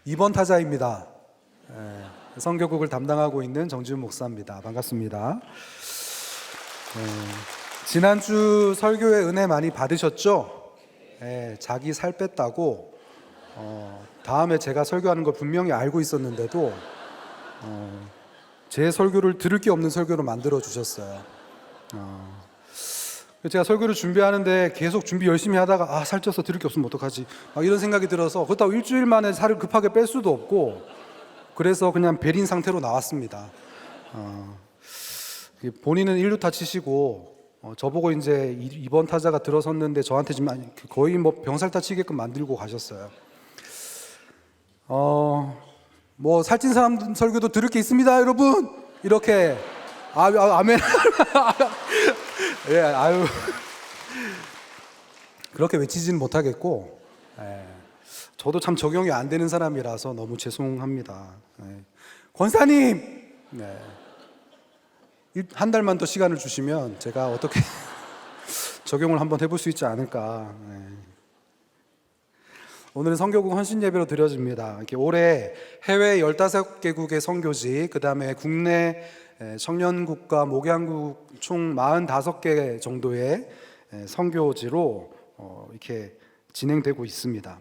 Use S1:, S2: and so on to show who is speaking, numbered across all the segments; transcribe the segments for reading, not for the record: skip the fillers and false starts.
S1: 2번 타자입니다. 선교국을 담당하고 있는 정지훈 목사입니다. 반갑습니다. 지난주 설교에 은혜 많이 받으셨죠? 자기 살 뺐다고 다음에 제가 설교하는 걸 분명히 알고 있었는데도 제 설교를 들을 게 없는 설교로 만들어 주셨어요. 제가 설교를 준비하는데 계속 준비 열심히 하다가 살쪄서 들을 게 없으면 어떡하지? 막 이런 생각이 들어서 그렇다고 일주일 만에 살을 급하게 뺄 수도 없고 그래서 그냥 베린 상태로 나왔습니다. 본인은 1루타 치시고 저보고 이제 2번 타자가 들어섰는데 저한테 지금 거의 뭐 병살타 치게끔 만들고 가셨어요. 뭐 살찐 사람 설교도 들을 게 있습니다, 여러분. 이렇게 아멘. 아유 그렇게 외치지는 못하겠고, 저도 참 적용이 안 되는 사람이라서 너무 죄송합니다. 권사님, 한 달만 더 시간을 주시면 제가 어떻게 적용을 한번 해볼 수 있지 않을까. 오늘은 선교국 헌신 예배로 드려집니다. 이렇게 올해 해외 15개국의 선교지, 그 다음에 국내 청년국과 목양국 총 45개 정도의 선교지로 이렇게 진행되고 있습니다.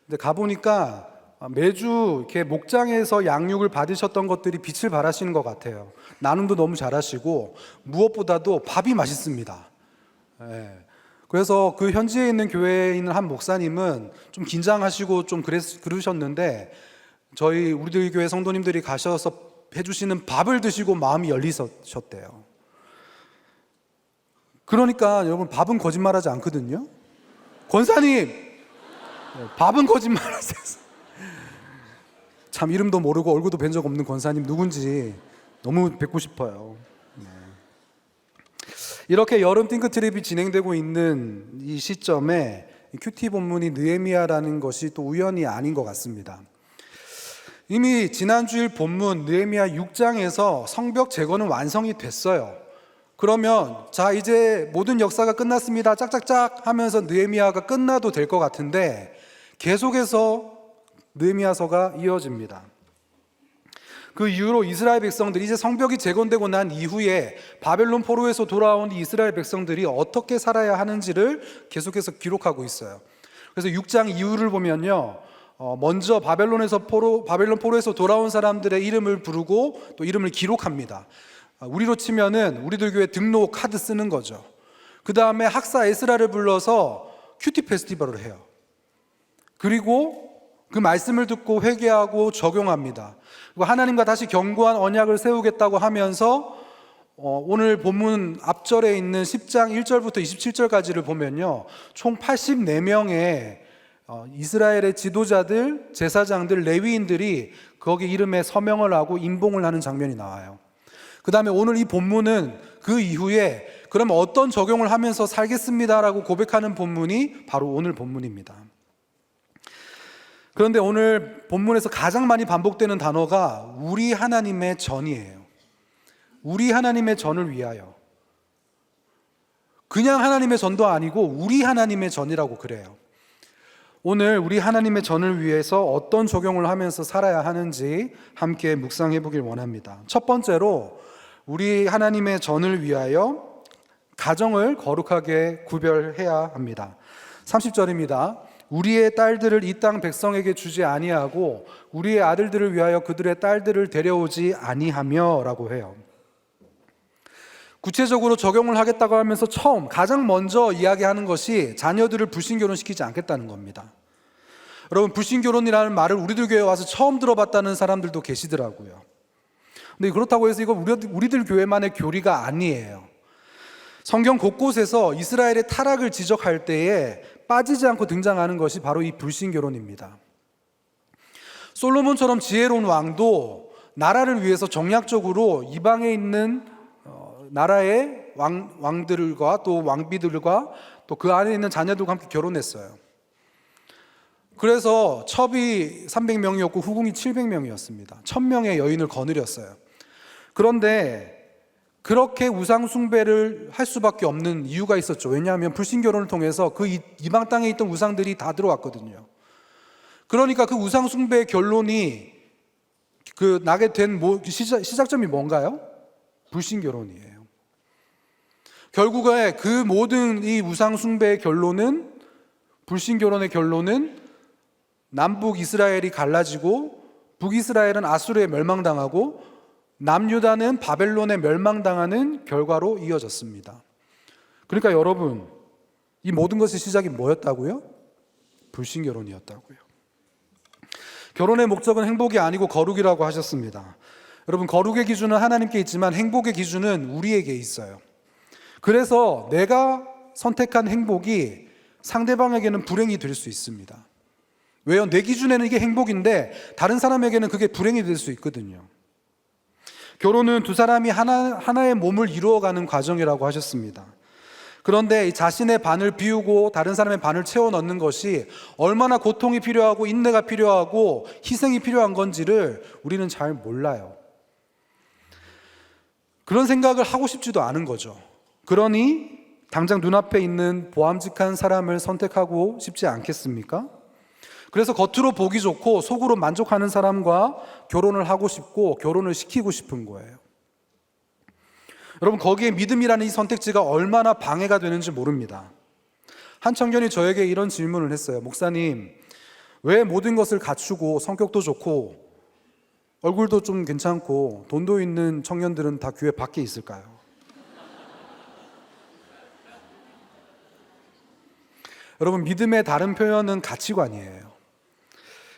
S1: 근데 가보니까 매주 이렇게 목장에서 양육을 받으셨던 것들이 빛을 발하시는 것 같아요. 나눔도 너무 잘하시고 무엇보다도 밥이 맛있습니다. 그래서 그 현지에 있는 교회에 있는 한 목사님은 좀 긴장하시고 좀 그러셨는데 우리들 교회 성도님들이 가셔서 해주시는 밥을 드시고 마음이 열리셨대요. 그러니까 여러분, 밥은 거짓말하지 않거든요. 권사님, 밥은 거짓말하지 않습니다. 참 이름도 모르고 얼굴도 뵌 적 없는 권사님 누군지 너무 뵙고 싶어요. 이렇게 여름 띵크트립이 진행되고 있는 이 시점에 큐티 본문이 느헤미야라는 것이 또 우연이 아닌 것 같습니다. 이미 지난주일 본문 느헤미야 6장에서 성벽 재건은 완성이 됐어요. 그러면 자, 이제 모든 역사가 끝났습니다, 짝짝짝 하면서 느헤미야가 끝나도 될 것 같은데 계속해서 느헤미야서가 이어집니다. 그 이후로 이스라엘 백성들이 이제 성벽이 재건되고 난 이후에 바벨론 포로에서 돌아온 이스라엘 백성들이 어떻게 살아야 하는지를 계속해서 기록하고 있어요. 그래서 6장 이후를 보면요, 먼저 바벨론 포로에서 돌아온 사람들의 이름을 부르고 또 이름을 기록합니다. 우리로 치면은 우리들 교회 등록 카드 쓰는 거죠. 그 다음에 학사 에스라를 불러서 큐티 페스티벌을 해요. 그리고 그 말씀을 듣고 회개하고 적용합니다. 그리고 하나님과 다시 견고한 언약을 세우겠다고 하면서 오늘 본문 앞절에 있는 10장 1절부터 27절까지를 보면요, 총 84명의 이스라엘의 지도자들, 제사장들, 레위인들이 거기 이름에 서명을 하고 임봉을 하는 장면이 나와요. 그 다음에 오늘 이 본문은 그 이후에 그러면 어떤 적용을 하면서 살겠습니다라고 고백하는 본문이 바로 오늘 본문입니다. 그런데 오늘 본문에서 가장 많이 반복되는 단어가 우리 하나님의 전이에요. 우리 하나님의 전을 위하여. 그냥 하나님의 전도 아니고 우리 하나님의 전이라고 그래요. 오늘 우리 하나님의 전을 위해서 어떤 적용을 하면서 살아야 하는지 함께 묵상해 보길 원합니다. 첫 번째로 우리 하나님의 전을 위하여 가정을 거룩하게 구별해야 합니다. 30절입니다. 우리의 딸들을 이 땅 백성에게 주지 아니하고 우리의 아들들을 위하여 그들의 딸들을 데려오지 아니하며 라고 해요. 구체적으로 적용을 하겠다고 하면서 가장 먼저 이야기하는 것이 자녀들을 불신결혼시키지 않겠다는 겁니다. 여러분, 불신결혼이라는 말을 우리들 교회에 와서 처음 들어봤다는 사람들도 계시더라고요. 근데 그렇다고 해서 이거 우리들 교회만의 교리가 아니에요. 성경 곳곳에서 이스라엘의 타락을 지적할 때에 빠지지 않고 등장하는 것이 바로 이 불신결혼입니다. 솔로몬처럼 지혜로운 왕도 나라를 위해서 정략적으로 이방에 있는 나라의 왕들과 또 왕비들과 또 그 안에 있는 자녀들과 함께 결혼했어요. 그래서 첩이 300명이었고 후궁이 700명이었습니다. 1000명의 여인을 거느렸어요. 그런데 그렇게 우상 숭배를 할 수밖에 없는 이유가 있었죠. 왜냐하면 불신결혼을 통해서 그 이방 땅에 있던 우상들이 다 들어왔거든요. 그러니까 그 우상 숭배의 결론이 나게 된 시작점이 뭔가요? 불신 결혼이에요. 결국에 그 모든 이 우상 숭배의 결론은, 불신 결혼의 결론은 남북 이스라엘이 갈라지고 북이스라엘은 아수르에 멸망당하고 남유다는 바벨론에 멸망당하는 결과로 이어졌습니다. 그러니까 여러분, 이 모든 것의 시작이 뭐였다고요? 불신 결혼이었다고요. 결혼의 목적은 행복이 아니고 거룩이라고 하셨습니다. 여러분, 거룩의 기준은 하나님께 있지만 행복의 기준은 우리에게 있어요. 그래서 내가 선택한 행복이 상대방에게는 불행이 될 수 있습니다. 왜요? 내 기준에는 이게 행복인데 다른 사람에게는 그게 불행이 될 수 있거든요. 결혼은 두 사람이 하나의 몸을 이루어가는 과정이라고 하셨습니다. 그런데 자신의 반을 비우고 다른 사람의 반을 채워 넣는 것이 얼마나 고통이 필요하고 인내가 필요하고 희생이 필요한 건지를 우리는 잘 몰라요. 그런 생각을 하고 싶지도 않은 거죠. 그러니 당장 눈앞에 있는 보암직한 사람을 선택하고 싶지 않겠습니까? 그래서 겉으로 보기 좋고 속으로 만족하는 사람과 결혼을 하고 싶고 결혼을 시키고 싶은 거예요. 여러분, 거기에 믿음이라는 이 선택지가 얼마나 방해가 되는지 모릅니다. 한 청년이 저에게 이런 질문을 했어요. 목사님, 왜 모든 것을 갖추고 성격도 좋고 얼굴도 좀 괜찮고 돈도 있는 청년들은 다 교회 밖에 있을까요? 여러분, 믿음의 다른 표현은 가치관이에요.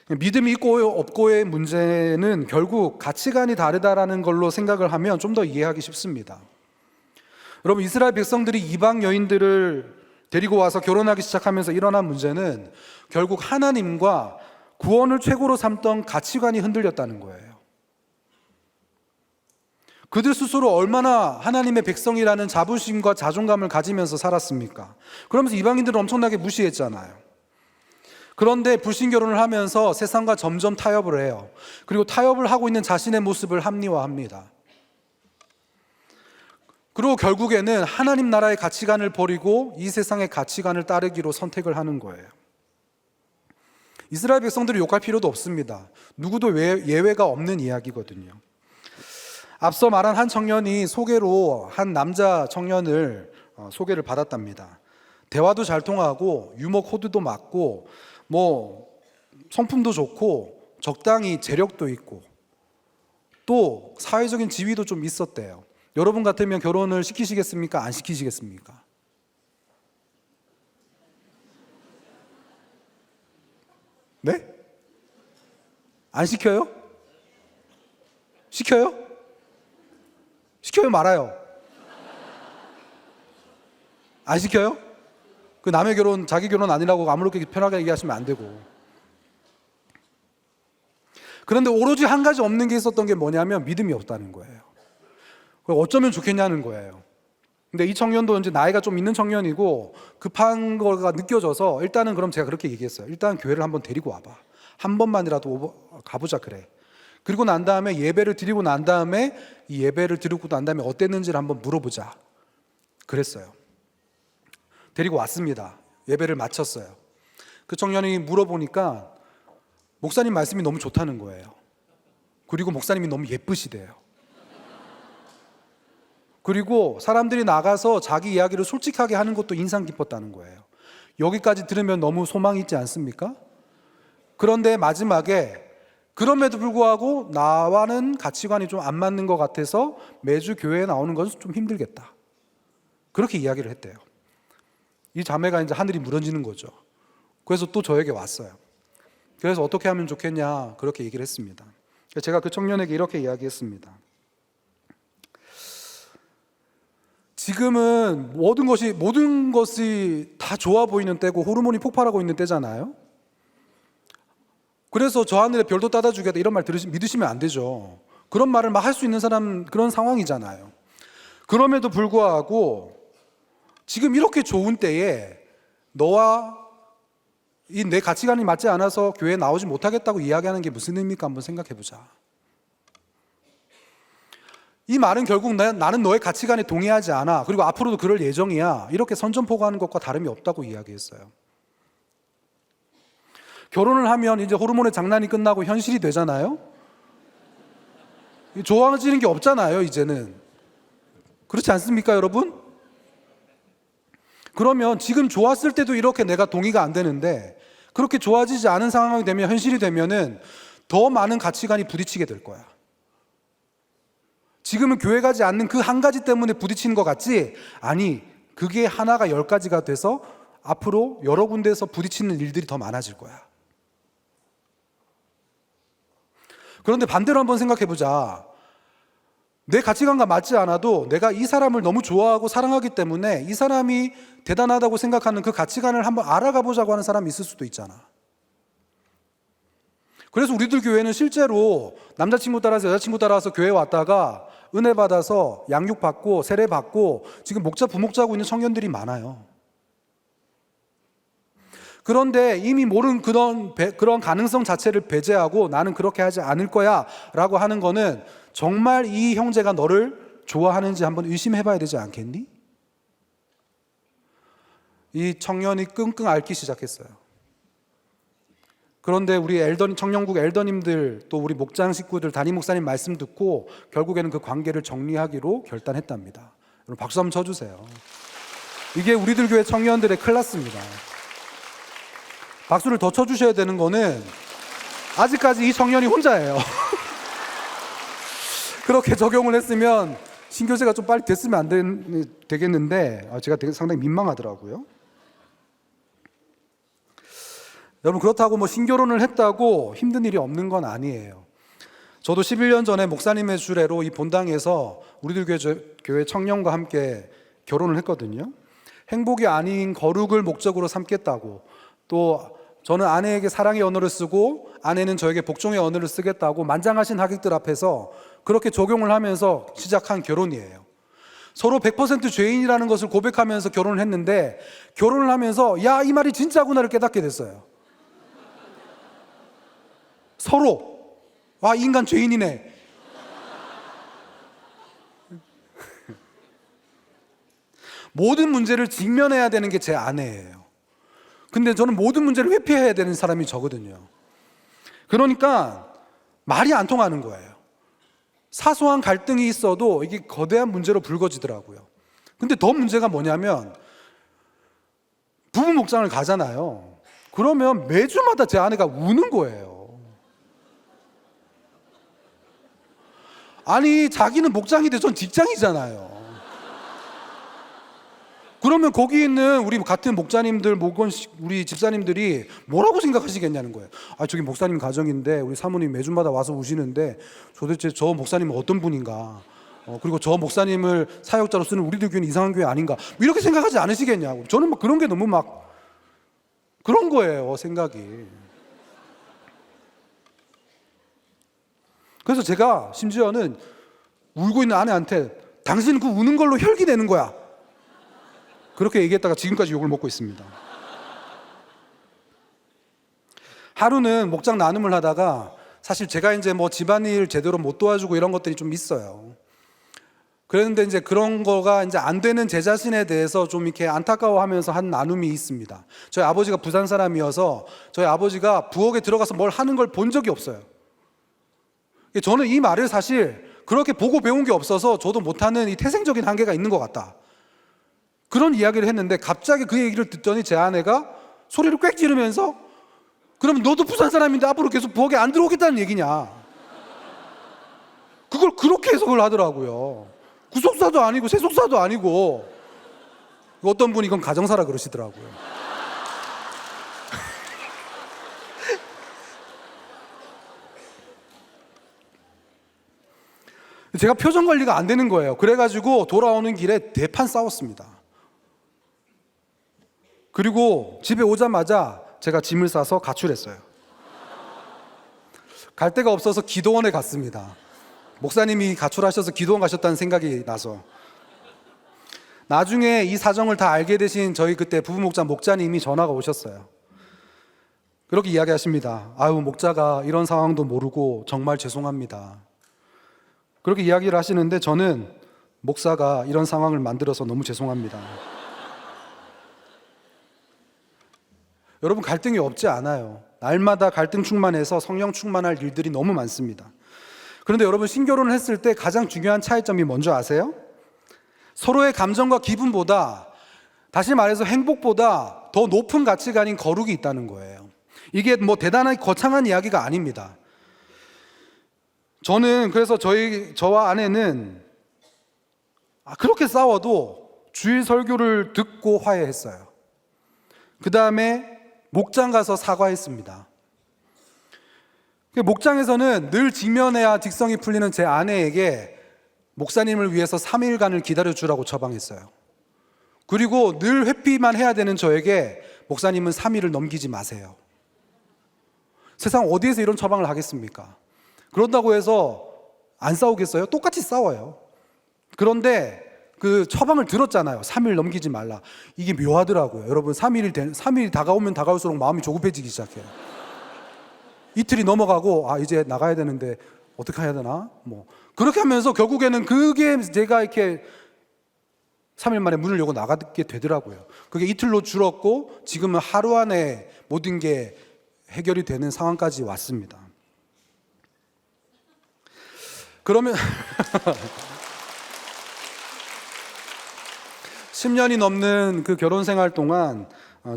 S1: 믿음이 있고 없고의 문제는 결국 가치관이 다르다라는 걸로 생각을 하면 좀 더 이해하기 쉽습니다. 여러분, 이스라엘 백성들이 이방 여인들을 데리고 와서 결혼하기 시작하면서 일어난 문제는 결국 하나님과 구원을 최고로 삼던 가치관이 흔들렸다는 거예요. 그들 스스로 얼마나 하나님의 백성이라는 자부심과 자존감을 가지면서 살았습니까? 그러면서 이방인들을 엄청나게 무시했잖아요. 그런데 불신 결혼을 하면서 세상과 점점 타협을 해요. 그리고 타협을 하고 있는 자신의 모습을 합리화합니다. 그리고 결국에는 하나님 나라의 가치관을 버리고 이 세상의 가치관을 따르기로 선택을 하는 거예요. 이스라엘 백성들을 욕할 필요도 없습니다. 누구도 예외가 없는 이야기거든요. 앞서 말한 한 청년이 소개로 한 남자 청년을 소개를 받았답니다. 대화도 잘 통하고 유머 코드도 맞고 성품도 좋고 적당히 재력도 있고 또 사회적인 지위도 좀 있었대요. 여러분 같으면 결혼을 시키시겠습니까? 안 시키시겠습니까? 네? 안 시켜요? 시켜요? 시켜요, 말아요? 안 시켜요? 그 남의 결혼, 자기 결혼 아니라고 아무렇게 편하게 얘기하시면 안 되고. 그런데 오로지 한 가지 없는 게 있었던 게 뭐냐면 믿음이 없다는 거예요. 어쩌면 좋겠냐는 거예요. 근데 이 청년도 이제 나이가 좀 있는 청년이고 급한 거가 느껴져서 일단은 그럼 제가 그렇게 얘기했어요. 일단 교회를 한번 데리고 와봐. 한 번만이라도 가보자 그래. 그리고 난 다음에 예배를 드리고 난 다음에 이 예배를 드리고 난 다음에 어땠는지를 한번 물어보자. 그랬어요. 데리고 왔습니다. 예배를 마쳤어요. 그 청년이 물어보니까 목사님 말씀이 너무 좋다는 거예요. 그리고 목사님이 너무 예쁘시대요. 그리고 사람들이 나가서 자기 이야기를 솔직하게 하는 것도 인상 깊었다는 거예요. 여기까지 들으면 너무 소망이 있지 않습니까? 그런데 마지막에 그럼에도 불구하고 나와는 가치관이 좀 안 맞는 것 같아서 매주 교회에 나오는 것은 좀 힘들겠다. 그렇게 이야기를 했대요. 이 자매가 이제 하늘이 무너지는 거죠. 그래서 또 저에게 왔어요. 그래서 어떻게 하면 좋겠냐 그렇게 얘기를 했습니다. 제가 그 청년에게 이렇게 이야기했습니다. 지금은 모든 것이 다 좋아 보이는 때고 호르몬이 폭발하고 있는 때잖아요. 그래서 저 하늘에 별도 따다 주겠다 이런 말 믿으시면 안 되죠. 그런 말을 막 할 수 있는 사람 그런 상황이잖아요. 그럼에도 불구하고 지금 이렇게 좋은 때에 너와 이 내 가치관이 맞지 않아서 교회에 나오지 못하겠다고 이야기하는 게 무슨 의미입니까? 한번 생각해 보자. 이 말은 결국 나는 너의 가치관에 동의하지 않아. 그리고 앞으로도 그럴 예정이야. 이렇게 선전포고하는 것과 다름이 없다고 이야기했어요. 결혼을 하면 이제 호르몬의 장난이 끝나고 현실이 되잖아요. 좋아지는 게 없잖아요, 이제는. 그렇지 않습니까, 여러분? 그러면 지금 좋았을 때도 이렇게 내가 동의가 안 되는데, 그렇게 좋아지지 않은 상황이 되면, 현실이 되면은 더 많은 가치관이 부딪히게 될 거야. 지금은 교회 가지 않는 그 한 가지 때문에 부딪히는 것 같지? 아니, 그게 하나가 10가지가 돼서 앞으로 여러 군데에서 부딪히는 일들이 더 많아질 거야. 그런데 반대로 한번 생각해 보자. 내 가치관과 맞지 않아도 내가 이 사람을 너무 좋아하고 사랑하기 때문에 이 사람이 대단하다고 생각하는 그 가치관을 한번 알아가 보자고 하는 사람이 있을 수도 있잖아. 그래서 우리들 교회는 실제로 남자친구 따라서 여자친구 따라서 교회 왔다가 은혜 받아서 양육 받고 세례 받고 지금 목자 부목자하고 있는 청년들이 많아요. 그런데 이미 모르는 그런 가능성 자체를 배제하고 나는 그렇게 하지 않을 거야 라고 하는 거는 정말 이 형제가 너를 좋아하는지 한번 의심해 봐야 되지 않겠니? 이 청년이 끙끙 앓기 시작했어요. 그런데 우리 청년국 엘더님들 또 우리 목장 식구들 담임 목사님 말씀 듣고 결국에는 그 관계를 정리하기로 결단했답니다. 여러분 박수 한번 쳐주세요. 이게 우리들 교회 청년들의 클래스입니다. 박수를 더 쳐주셔야 되는 거는 아직까지 이 청년이 혼자예요. 그렇게 적용을 했으면 신교제가 좀 빨리 됐으면 안 되겠는데 제가 되게 상당히 민망하더라고요. 여러분 그렇다고 뭐 신결혼을 했다고 힘든 일이 없는 건 아니에요. 저도 11년 전에 목사님의 주례로 이 본당에서 우리들 교회 청년과 함께 결혼을 했거든요. 행복이 아닌 거룩을 목적으로 삼겠다고, 또 저는 아내에게 사랑의 언어를 쓰고 아내는 저에게 복종의 언어를 쓰겠다고 만장하신 하객들 앞에서 그렇게 적용을 하면서 시작한 결혼이에요. 서로 100% 죄인이라는 것을 고백하면서 결혼을 했는데, 결혼을 하면서 야, 이 말이 진짜구나를 깨닫게 됐어요. 서로 와, 이 인간 죄인이네. 모든 문제를 직면해야 되는 게 제 아내예요. 근데 저는 모든 문제를 회피해야 되는 사람이 저거든요. 그러니까 말이 안 통하는 거예요. 사소한 갈등이 있어도 이게 거대한 문제로 불거지더라고요. 근데 더 문제가 뭐냐면 부부 목장을 가잖아요. 그러면 매주마다 제 아내가 우는 거예요. 아니, 자기는 목장인데 전 직장이잖아요. 그러면 거기 있는 우리 같은 목자님들, 우리 집사님들이 뭐라고 생각하시겠냐는 거예요. 아, 저기 목사님 가정인데 우리 사모님 매주마다 와서 우시는데 도대체 저 목사님은 어떤 분인가? 그리고 저 목사님을 사역자로 쓰는 우리들 교회는 이상한 교회 아닌가? 이렇게 생각하지 않으시겠냐고. 저는 막 그런 게 너무 막 그런 거예요, 생각이. 그래서 제가 심지어는 울고 있는 아내한테 당신 그 우는 걸로 혈기 내는 거야, 그렇게 얘기했다가 지금까지 욕을 먹고 있습니다. 하루는 목장 나눔을 하다가 사실 제가 이제 뭐 집안일 제대로 못 도와주고 이런 것들이 좀 있어요. 그런데 이제 그런 거가 이제 안 되는 제 자신에 대해서 좀 이렇게 안타까워하면서 한 나눔이 있습니다. 저희 아버지가 부산 사람이어서 저희 아버지가 부엌에 들어가서 뭘 하는 걸 본 적이 없어요. 저는 이 말을 사실 그렇게 보고 배운 게 없어서 저도 못하는 이 태생적인 한계가 있는 것 같다, 그런 이야기를 했는데 갑자기 그 얘기를 듣더니 제 아내가 소리를 꽥 지르면서 그럼 너도 부산 사람인데 앞으로 계속 부엌에 안 들어오겠다는 얘기냐, 그걸 그렇게 해석을 하더라고요. 구속사도 아니고 세속사도 아니고. 어떤 분이 이건 가정사라 그러시더라고요. 제가 표정 관리가 안 되는 거예요. 그래가지고 돌아오는 길에 대판 싸웠습니다. 그리고 집에 오자마자 제가 짐을 싸서 가출했어요. 갈 데가 없어서 기도원에 갔습니다. 목사님이 가출하셔서 기도원 가셨다는 생각이 나서. 나중에 이 사정을 다 알게 되신 저희 그때 부부목장 목자님이 전화가 오셨어요. 그렇게 이야기하십니다. 아유, 목자가 이런 상황도 모르고 정말 죄송합니다. 그렇게 이야기를 하시는데 저는 목사가 이런 상황을 만들어서 너무 죄송합니다. 여러분, 갈등이 없지 않아요. 날마다 갈등 충만해서 성령 충만할 일들이 너무 많습니다. 그런데 여러분, 신결혼을 했을 때 가장 중요한 차이점이 뭔지 아세요? 서로의 감정과 기분보다, 다시 말해서 행복보다 더 높은 가치관인 거룩이 있다는 거예요. 이게 뭐 대단하게 거창한 이야기가 아닙니다. 저는 그래서 저와 아내는 그렇게 싸워도 주일 설교를 듣고 화해했어요. 그 다음에 목장 가서 사과했습니다. 목장에서는 늘 직면해야 직성이 풀리는 제 아내에게 목사님을 위해서 3일간을 기다려주라고 처방했어요. 그리고 늘 회피만 해야 되는 저에게 목사님은 3일을 넘기지 마세요. 세상 어디에서 이런 처방을 하겠습니까? 그런다고 해서 안 싸우겠어요? 똑같이 싸워요. 그런데 그 처방을 들었잖아요. 3일 넘기지 말라. 이게 묘하더라고요. 여러분, 3일이 다가오면 다가올수록 마음이 조급해지기 시작해요. 이틀이 넘어가고 이제 나가야 되는데 어떻게 해야 되나? 그렇게 하면서 결국에는 그게 제가 이렇게 3일 만에 문을 열고 나가게 되더라고요. 그게 이틀로 줄었고 지금은 하루 안에 모든 게 해결이 되는 상황까지 왔습니다. 그러면 10년이 넘는 그 결혼 생활 동안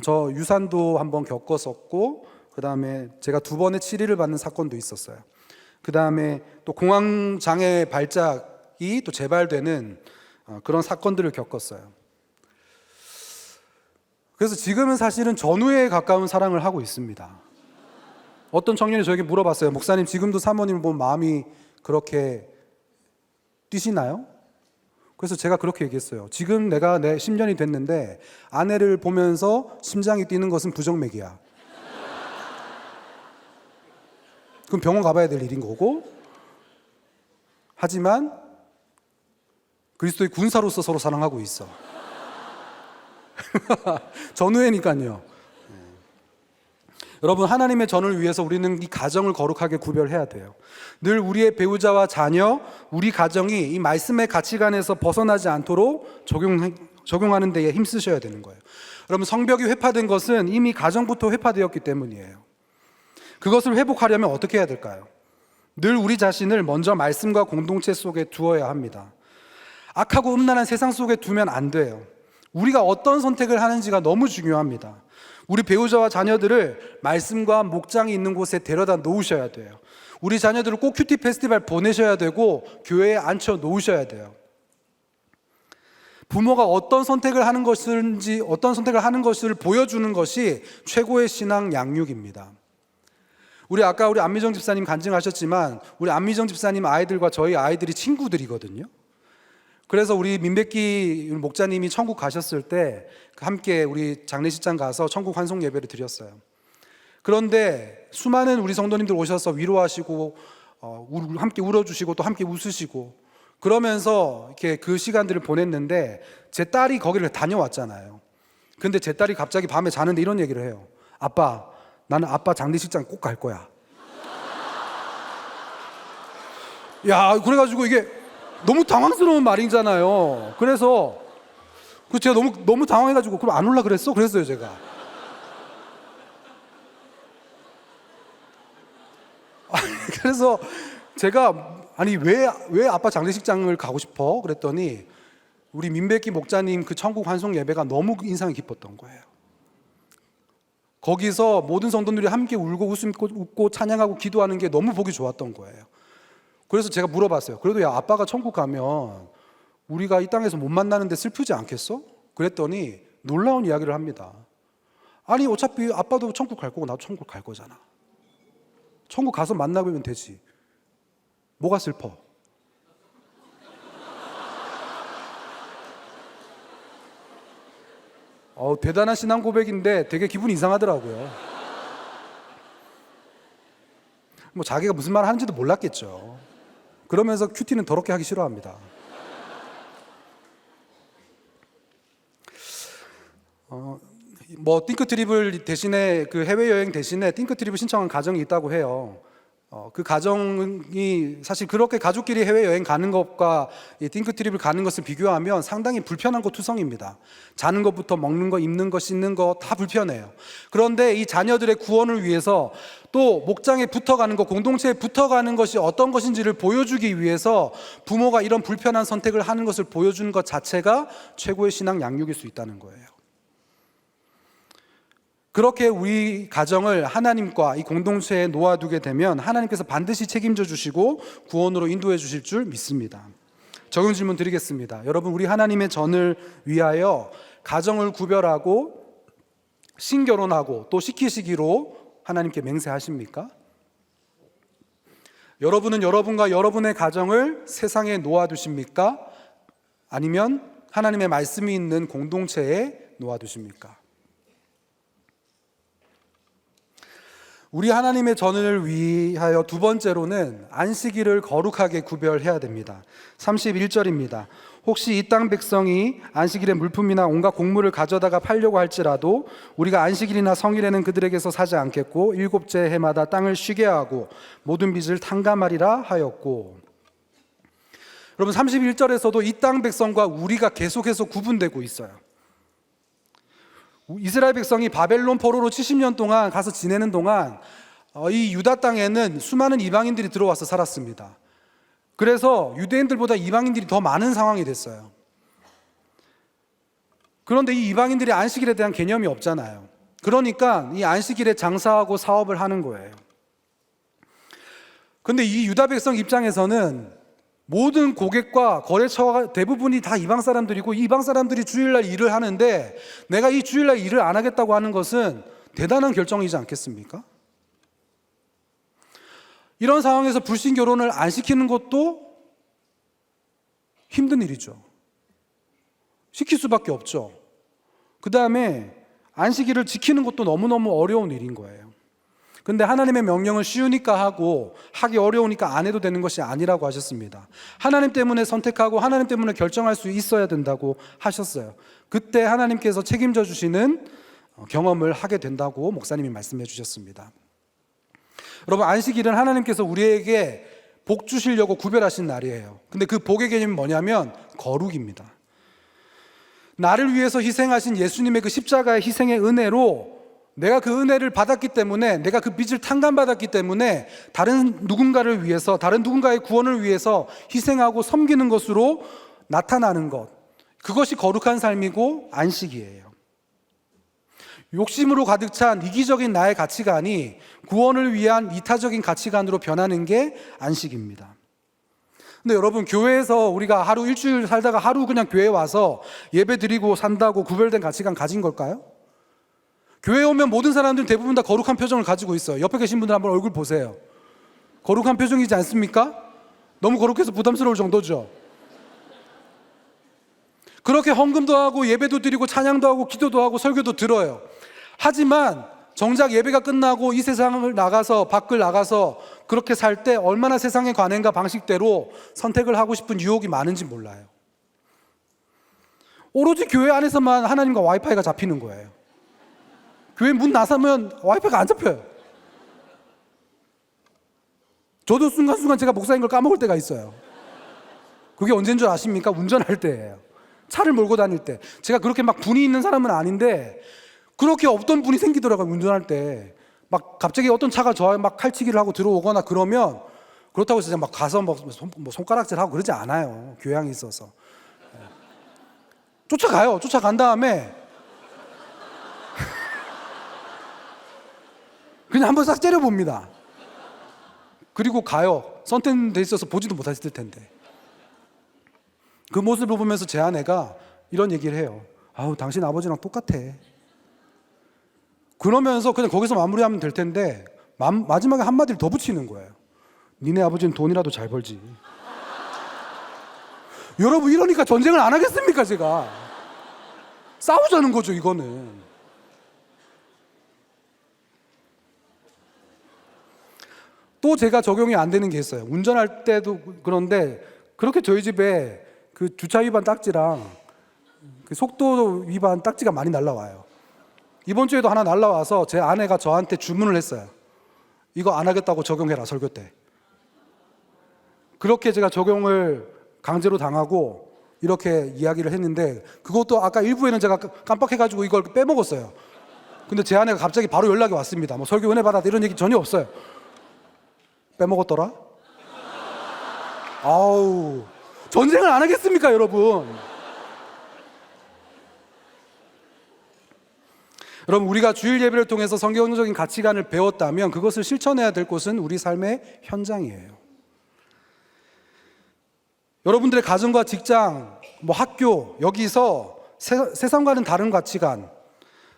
S1: 저 유산도 한번 겪었었고, 그 다음에 제가 2번의 치리를 받는 사건도 있었어요. 그 다음에 또 공황장애 발작이 또 재발되는 그런 사건들을 겪었어요. 그래서 지금은 사실은 전우에 가까운 사랑을 하고 있습니다. 어떤 청년이 저에게 물어봤어요. 목사님, 지금도 사모님을 보면 마음이 그렇게 뛰시나요? 그래서 제가 그렇게 얘기했어요. 지금 내가 10년이 됐는데 아내를 보면서 심장이 뛰는 것은 부정맥이야. 그럼 병원 가봐야 될 일인 거고, 하지만 그리스도의 군사로서 서로 사랑하고 있어. 전우회니까요. 여러분, 하나님의 전을 위해서 우리는 이 가정을 거룩하게 구별해야 돼요. 늘 우리의 배우자와 자녀, 우리 가정이 이 말씀의 가치관에서 벗어나지 않도록 적용하는 데에 힘쓰셔야 되는 거예요. 여러분, 성벽이 회파된 것은 이미 가정부터 회파되었기 때문이에요. 그것을 회복하려면 어떻게 해야 될까요? 늘 우리 자신을 먼저 말씀과 공동체 속에 두어야 합니다. 악하고 음란한 세상 속에 두면 안 돼요. 우리가 어떤 선택을 하는지가 너무 중요합니다. 우리 배우자와 자녀들을 말씀과 목장이 있는 곳에 데려다 놓으셔야 돼요. 우리 자녀들을 꼭 큐티 페스티벌 보내셔야 되고 교회에 앉혀 놓으셔야 돼요. 부모가 어떤 선택을 하는 것을 보여주는 것이 최고의 신앙 양육입니다. 아까 우리 안미정 집사님 간증하셨지만, 우리 안미정 집사님 아이들과 저희 아이들이 친구들이거든요. 그래서 우리 민백기 목자님이 천국 가셨을 때 함께 우리 장례식장 가서 천국 환송 예배를 드렸어요. 그런데 수많은 우리 성도님들 오셔서 위로하시고 함께 울어주시고 또 함께 웃으시고 그러면서 이렇게 그 시간들을 보냈는데, 제 딸이 거기를 다녀왔잖아요. 근데 제 딸이 갑자기 밤에 자는데 이런 얘기를 해요. 아빠, 나는 아빠 장례식장 꼭 갈 거야. 야, 그래가지고 이게 너무 당황스러운 말이잖아요. 그래서 제가 너무 당황해가지고, 그럼 안 올라 그랬어? 그랬어요, 제가. 그래서 제가 왜 아빠 장례식장을 가고 싶어? 그랬더니 우리 민백기 목자님 그 천국 환송 예배가 너무 인상이 깊었던 거예요. 거기서 모든 성도들이 함께 울고 웃고 찬양하고 기도하는 게 너무 보기 좋았던 거예요. 그래서 제가 물어봤어요. 그래도 야, 아빠가 천국 가면 우리가 이 땅에서 못 만나는데 슬프지 않겠어? 그랬더니 놀라운 이야기를 합니다. 아니, 어차피 아빠도 천국 갈 거고 나도 천국 갈 거잖아. 천국 가서 만나면 되지. 뭐가 슬퍼? 대단한 신앙 고백인데 되게 기분이 이상하더라고요. 자기가 무슨 말을 하는지도 몰랐겠죠. 그러면서 큐티는 더럽게 하기 싫어합니다. 띵크트립을 대신에, 그 해외여행 대신에 띵크트립을 신청한 가정이 있다고 해요. 그 가정이 사실 그렇게 가족끼리 해외여행 가는 것과 이 띵크트립을 가는 것을 비교하면 상당히 불편한 것 투성입니다. 자는 것부터 먹는 거, 입는 거, 씻는 거 다 불편해요. 그런데 이 자녀들의 구원을 위해서 또 목장에 붙어가는 것, 공동체에 붙어가는 것이 어떤 것인지를 보여주기 위해서 부모가 이런 불편한 선택을 하는 것을 보여주는 것 자체가 최고의 신앙 양육일 수 있다는 거예요. 그렇게 우리 가정을 하나님과 이 공동체에 놓아두게 되면 하나님께서 반드시 책임져 주시고 구원으로 인도해 주실 줄 믿습니다. 적용 질문 드리겠습니다. 여러분, 우리 하나님의 전을 위하여 가정을 구별하고 신결혼하고 또 시키시기로 하나님께 맹세하십니까? 여러분은 여러분과 여러분의 가정을 세상에 놓아두십니까? 아니면 하나님의 말씀이 있는 공동체에 놓아두십니까? 우리 하나님의 전을 위하여 두 번째로는 안식일을 거룩하게 구별해야 됩니다. 31절입니다. 혹시 이 땅 백성이 안식일에 물품이나 온갖 곡물을 가져다가 팔려고 할지라도 우리가 안식일이나 성일에는 그들에게서 사지 않겠고 일곱째 해마다 땅을 쉬게 하고 모든 빚을 탕감하리라 하였고. 여러분, 31절에서도 이 땅 백성과 우리가 계속해서 구분되고 있어요. 이스라엘 백성이 바벨론 포로로 70년 동안 가서 지내는 동안 이 유다 땅에는 수많은 이방인들이 들어와서 살았습니다. 그래서 유대인들보다 이방인들이 더 많은 상황이 됐어요. 그런데 이 이방인들이 안식일에 대한 개념이 없잖아요. 그러니까 이 안식일에 장사하고 사업을 하는 거예요. 그런데 이 유다 백성 입장에서는 모든 고객과 거래처가 대부분이 다 이방 사람들이고 이방 사람들이 주일날 일을 하는데 내가 이 주일날 일을 안 하겠다고 하는 것은 대단한 결정이지 않겠습니까? 이런 상황에서 불신 결혼을 안 시키는 것도 힘든 일이죠. 시킬 수밖에 없죠. 그 다음에 안식일을 지키는 것도 너무너무 어려운 일인 거예요. 근데 하나님의 명령을 쉬우니까 하고 하기 어려우니까 안 해도 되는 것이 아니라고 하셨습니다. 하나님 때문에 선택하고 하나님 때문에 결정할 수 있어야 된다고 하셨어요. 그때 하나님께서 책임져 주시는 경험을 하게 된다고 목사님이 말씀해 주셨습니다. 여러분, 안식일은 하나님께서 우리에게 복 주시려고 구별하신 날이에요. 근데 그 복의 개념이 뭐냐면 거룩입니다. 나를 위해서 희생하신 예수님의 그 십자가의 희생의 은혜로 내가 그 은혜를 받았기 때문에, 내가 그 빚을 탕감받았기 때문에 다른 누군가를 위해서, 다른 누군가의 구원을 위해서 희생하고 섬기는 것으로 나타나는 것, 그것이 거룩한 삶이고 안식이에요. 욕심으로 가득 찬 이기적인 나의 가치관이 구원을 위한 이타적인 가치관으로 변하는 게 안식입니다. 근데 여러분, 교회에서 우리가 하루 일주일 살다가 하루 그냥 교회 와서 예배 드리고 산다고 구별된 가치관 가진 걸까요? 교회에 오면 모든 사람들은 대부분 다 거룩한 표정을 가지고 있어요. 옆에 계신 분들 한번 얼굴 보세요. 거룩한 표정이지 않습니까? 너무 거룩해서 부담스러울 정도죠. 그렇게 헌금도 하고 예배도 드리고 찬양도 하고 기도도 하고 설교도 들어요. 하지만 정작 예배가 끝나고 이 세상을 나가서, 밖을 나가서 그렇게 살 때 얼마나 세상의 관행과 방식대로 선택을 하고 싶은 유혹이 많은지 몰라요. 오로지 교회 안에서만 하나님과 와이파이가 잡히는 거예요. 교회 문 나서면 와이파이가 안 잡혀요. 저도 순간순간 제가 목사인 걸 까먹을 때가 있어요. 그게 언제인 줄 아십니까? 운전할 때예요. 차를 몰고 다닐 때. 제가 그렇게 막 분이 있는 사람은 아닌데 그렇게 없던 분이 생기더라고요. 운전할 때 막 갑자기 어떤 차가 저와 막 칼치기를 하고 들어오거나 그러면, 그렇다고 해서 막 가서 손가락질하고 그러지 않아요. 교양이 있어서. 쫓아가요. 쫓아간 다음에 그냥 한번 싹 째려봅니다. 그리고 가요. 선택돼 있어서 보지도 못했을 텐데. 그 모습을 보면서 제 아내가 이런 얘기를 해요. 아우, 당신 아버지랑 똑같아. 그러면서 그냥 거기서 마무리하면 될 텐데 마지막에 한마디를 더 붙이는 거예요. 니네 아버지는 돈이라도 잘 벌지. 여러분, 이러니까 전쟁을 안 하겠습니까? 제가 싸우자는 거죠. 이거는 또 제가 적용이 안 되는 게 있어요. 운전할 때도 그런데 그렇게 저희 집에 그 주차 위반 딱지랑 그 속도 위반 딱지가 많이 날라와요. 이번 주에도 하나 날라와서 제 아내가 저한테 주문을 했어요. 이거 안 하겠다고 적용해라, 설교 때. 그렇게 제가 적용을 강제로 당하고 이렇게 이야기를 했는데, 그것도 아까 일부에는 제가 깜빡해가지고 이걸 빼먹었어요. 근데 제 아내가 갑자기 바로 연락이 왔습니다. 뭐 설교 은혜 받았다 이런 얘기 전혀 없어요. 빼먹었더라? 아우, 전쟁을 안 하겠습니까, 여러분? 여러분, 우리가 주일 예배를 통해서 성경적인 가치관을 배웠다면 그것을 실천해야 될 곳은 우리 삶의 현장이에요. 여러분들의 가정과 직장, 학교, 여기서 세상과는 다른 가치관,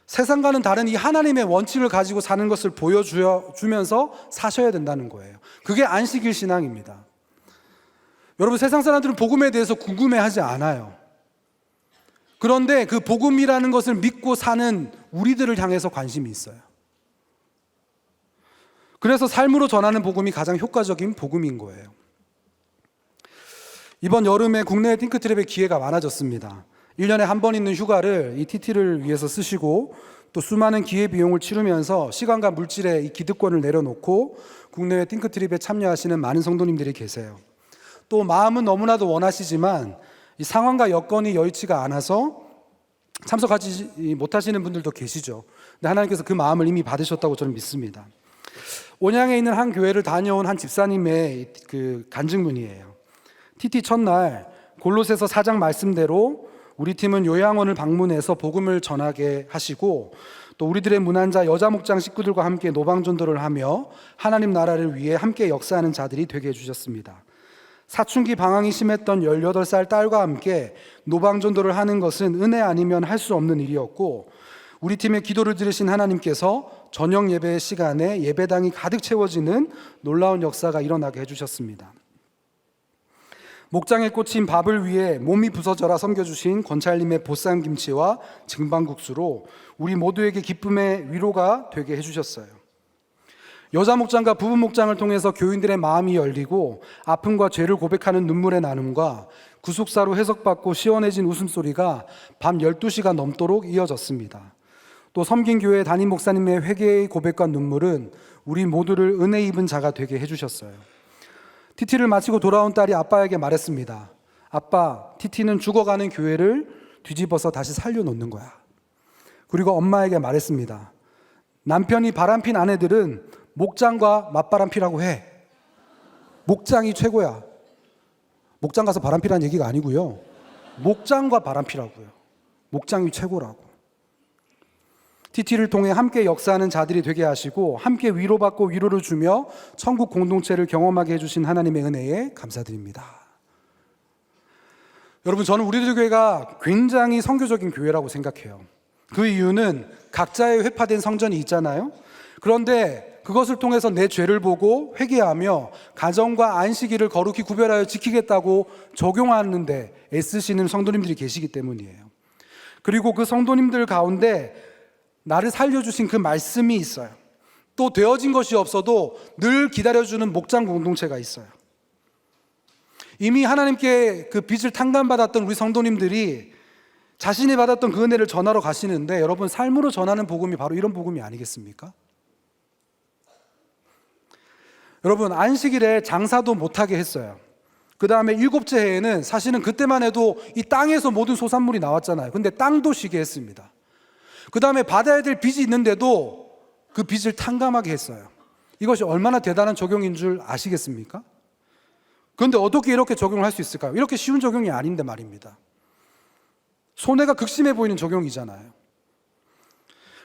S1: 세상과는 다른 이 하나님의 원칙을 가지고 사는 것을 보여주면서 사셔야 된다는 거예요. 그게 안식일 신앙입니다. 여러분, 세상 사람들은 복음에 대해서 궁금해하지 않아요. 그런데 그 복음이라는 것을 믿고 사는 우리들을 향해서 관심이 있어요. 그래서 삶으로 전하는 복음이 가장 효과적인 복음인 거예요. 이번 여름에 국내에 띵크트랩의 기회가 많아졌습니다. 1년에 한 번 있는 휴가를 이 TT를 위해서 쓰시고 또 수많은 기회비용을 치르면서 시간과 물질의 이 기득권을 내려놓고 국내외 띵크트립에 참여하시는 많은 성도님들이 계세요. 또 마음은 너무나도 원하시지만 이 상황과 여건이 여의치가 않아서 참석하지 못하시는 분들도 계시죠. 근데 하나님께서 그 마음을 이미 받으셨다고 저는 믿습니다. 온양에 있는 한 교회를 다녀온 한 집사님의 그 간증문이에요. TT 첫날 골로새서 4장 말씀대로 우리 팀은 요양원을 방문해서 복음을 전하게 하시고 또 우리들의 문안자 여자 목장 식구들과 함께 노방전도를 하며 하나님 나라를 위해 함께 역사하는 자들이 되게 해주셨습니다. 사춘기 방황이 심했던 18살 딸과 함께 노방전도를 하는 것은 은혜 아니면 할 수 없는 일이었고 우리 팀의 기도를 들으신 하나님께서 저녁 예배 시간에 예배당이 가득 채워지는 놀라운 역사가 일어나게 해주셨습니다. 목장에 꽂힌 밥을 위해 몸이 부서져라 섬겨주신 권찰님의 보쌈김치와 증방국수로 우리 모두에게 기쁨의 위로가 되게 해주셨어요. 여자 목장과 부부 목장을 통해서 교인들의 마음이 열리고 아픔과 죄를 고백하는 눈물의 나눔과 구속사로 해석받고 시원해진 웃음소리가 밤 12시가 넘도록 이어졌습니다. 또 섬긴 교회 담임 목사님의 회개의 고백과 눈물은 우리 모두를 은혜 입은 자가 되게 해주셨어요. TT를 마치고 돌아온 딸이 아빠에게 말했습니다. 아빠, TT는 죽어가는 교회를 뒤집어서 다시 살려놓는 거야. 그리고 엄마에게 말했습니다. 남편이 바람핀 아내들은 목장과 맞바람피라고 해. 목장이 최고야. 목장 가서 바람피라는 얘기가 아니고요. 목장과 바람피라고요. 목장이 최고라고. TT를 통해 함께 역사하는 자들이 되게 하시고 함께 위로받고 위로를 주며 천국 공동체를 경험하게 해주신 하나님의 은혜에 감사드립니다. 여러분, 저는 우리들 교회가 굉장히 선교적인 교회라고 생각해요. 그 이유는 각자의 회파된 성전이 있잖아요. 그런데 그것을 통해서 내 죄를 보고 회개하며 가정과 안식일을 거룩히 구별하여 지키겠다고 적용하는데 애쓰시는 성도님들이 계시기 때문이에요. 그리고 그 성도님들 가운데 나를 살려주신 그 말씀이 있어요. 또 되어진 것이 없어도 늘 기다려주는 목장 공동체가 있어요. 이미 하나님께 그 빚을 탕감받았던 우리 성도님들이 자신이 받았던 그 은혜를 전하러 가시는데 여러분, 삶으로 전하는 복음이 바로 이런 복음이 아니겠습니까? 여러분, 안식일에 장사도 못하게 했어요. 그 다음에 7째 해에는 사실은 그때만 해도 이 땅에서 모든 소산물이 나왔잖아요. 근데 땅도 쉬게 했습니다. 그 다음에 받아야 될 빚이 있는데도 그 빚을 탕감하게 했어요. 이것이 얼마나 대단한 적용인 줄 아시겠습니까? 그런데 어떻게 이렇게 적용을 할 수 있을까요? 이렇게 쉬운 적용이 아닌데 말입니다. 손해가 극심해 보이는 적용이잖아요.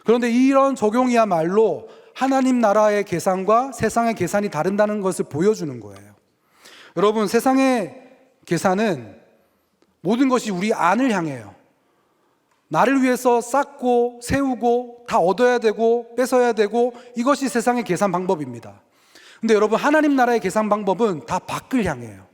S1: 그런데 이런 적용이야말로 하나님 나라의 계산과 세상의 계산이 다른다는 것을 보여주는 거예요. 여러분, 세상의 계산은 모든 것이 우리 안을 향해요. 나를 위해서 쌓고 세우고 다 얻어야 되고 뺏어야 되고, 이것이 세상의 계산 방법입니다. 근데 여러분, 하나님 나라의 계산 방법은 다 밖을 향해요.